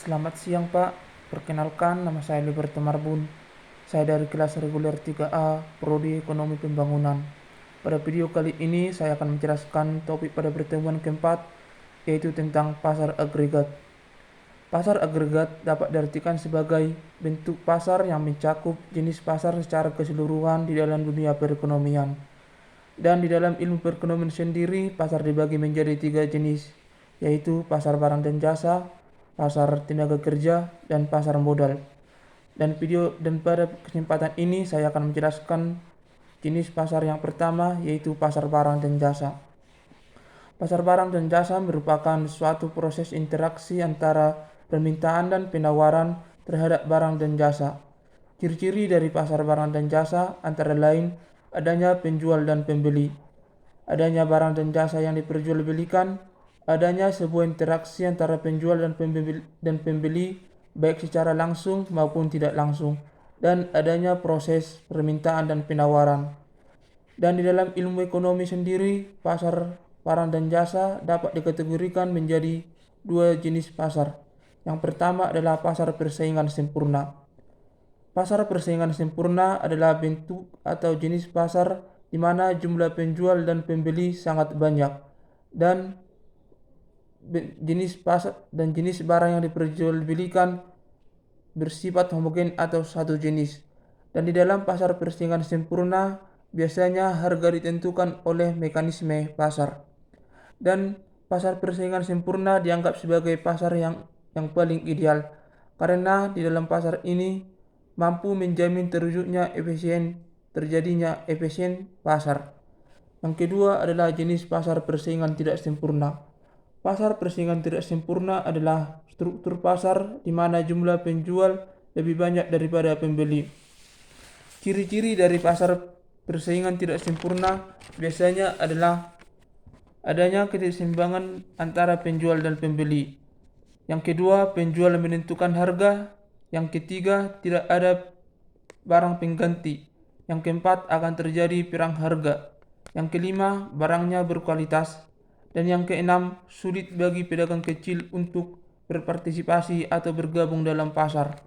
Selamat siang Pak, perkenalkan nama saya Liberto Marbun. Saya dari kelas reguler 3A, Prodi Ekonomi Pembangunan. Pada video kali ini saya akan menjelaskan topik pada pertemuan keempat, yaitu tentang pasar agregat. Pasar agregat dapat diartikan sebagai bentuk pasar yang mencakup jenis pasar secara keseluruhan di dalam dunia perekonomian. Dan di dalam ilmu perekonomian sendiri, pasar dibagi menjadi 3 jenis, yaitu pasar barang dan jasa, pasar tenaga kerja, dan pasar modal. Dan pada kesempatan ini saya akan menjelaskan jenis pasar yang pertama, yaitu pasar barang dan jasa. Pasar barang dan jasa merupakan suatu proses interaksi antara permintaan dan penawaran terhadap barang dan jasa. Ciri-ciri dari pasar barang dan jasa antara lain adanya penjual dan pembeli, adanya barang dan jasa yang diperjualbelikan, adanya sebuah interaksi antara penjual dan pembeli baik secara langsung maupun tidak langsung, dan adanya proses permintaan dan penawaran. Dan di dalam ilmu ekonomi sendiri, pasar barang dan jasa dapat dikategorikan menjadi 2 jenis pasar. Yang pertama adalah pasar persaingan sempurna. Pasar persaingan sempurna adalah bentuk atau jenis pasar di mana jumlah penjual dan pembeli sangat banyak, dan jenis barang yang diperjualbelikan bersifat homogen atau satu jenis. Dan di dalam pasar persaingan sempurna biasanya harga ditentukan oleh mekanisme pasar. Dan pasar persaingan sempurna dianggap sebagai pasar yang paling ideal karena di dalam pasar ini mampu menjamin terjadinya efisien pasar. Yang kedua adalah jenis pasar persaingan tidak sempurna. Pasar persaingan tidak sempurna adalah struktur pasar di mana jumlah penjual lebih banyak daripada pembeli. Ciri-ciri dari pasar persaingan tidak sempurna biasanya adalah adanya ketidakseimbangan antara penjual dan pembeli. Yang kedua, penjual menentukan harga. Yang ketiga, tidak ada barang pengganti. Yang keempat, akan terjadi perang harga. Yang kelima, barangnya berkualitas. Dan yang keenam, sulit bagi pedagang kecil untuk berpartisipasi atau bergabung dalam pasar.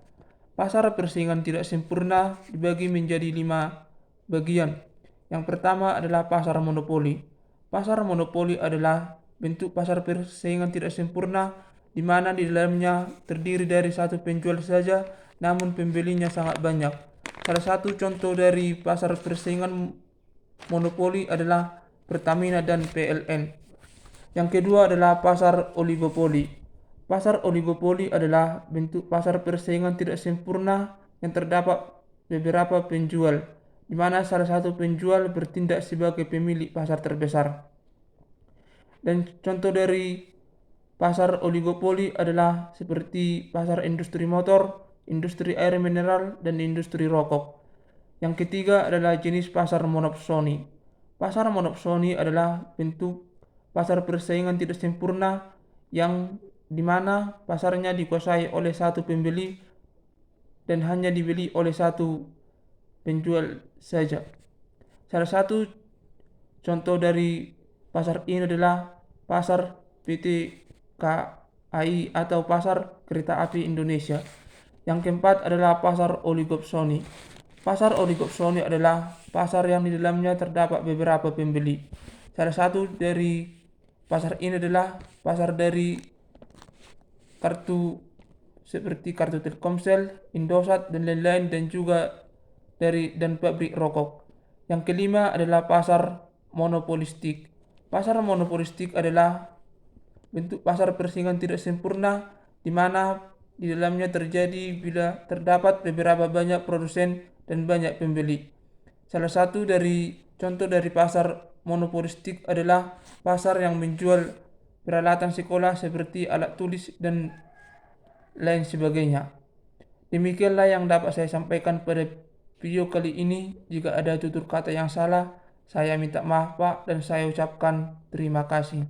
Pasar persaingan tidak sempurna dibagi menjadi 5 bagian. Yang pertama adalah pasar monopoli. Pasar monopoli adalah bentuk pasar persaingan tidak sempurna di mana di dalamnya terdiri dari satu penjual saja, namun pembelinya sangat banyak. Salah satu contoh dari pasar persaingan monopoli adalah Pertamina dan PLN. Yang kedua adalah pasar oligopoli. Pasar oligopoli adalah bentuk pasar persaingan tidak sempurna yang terdapat beberapa penjual, di mana salah satu penjual bertindak sebagai pemilik pasar terbesar. Dan contoh dari pasar oligopoli adalah seperti pasar industri motor, industri air mineral, dan industri rokok. Yang ketiga adalah jenis pasar monopsoni. Pasar monopsoni adalah bentuk pasar persaingan tidak sempurna yang dimana pasarnya dikuasai oleh satu pembeli dan hanya dibeli oleh satu penjual saja. Salah satu contoh dari pasar ini adalah pasar PT KAI atau pasar kereta api Indonesia. Yang keempat adalah pasar oligopsoni. Pasar oligopsoni adalah pasar yang di dalamnya terdapat beberapa pembeli. Salah satu dari pasar ini adalah pasar dari kartu seperti kartu Telkomsel, Indosat, dan lain-lain, dan juga dan pabrik rokok. Yang kelima adalah pasar monopolistik. Pasar monopolistik adalah bentuk pasar persaingan tidak sempurna di mana di dalamnya terjadi bila terdapat beberapa banyak produsen dan banyak pembeli. Salah satu dari contoh dari pasar monopolistik adalah pasar yang menjual peralatan sekolah seperti alat tulis dan lain sebagainya. Demikianlah yang dapat saya sampaikan pada video kali ini. Jika ada tutur kata yang salah, saya minta maaf Pak, dan saya ucapkan terima kasih.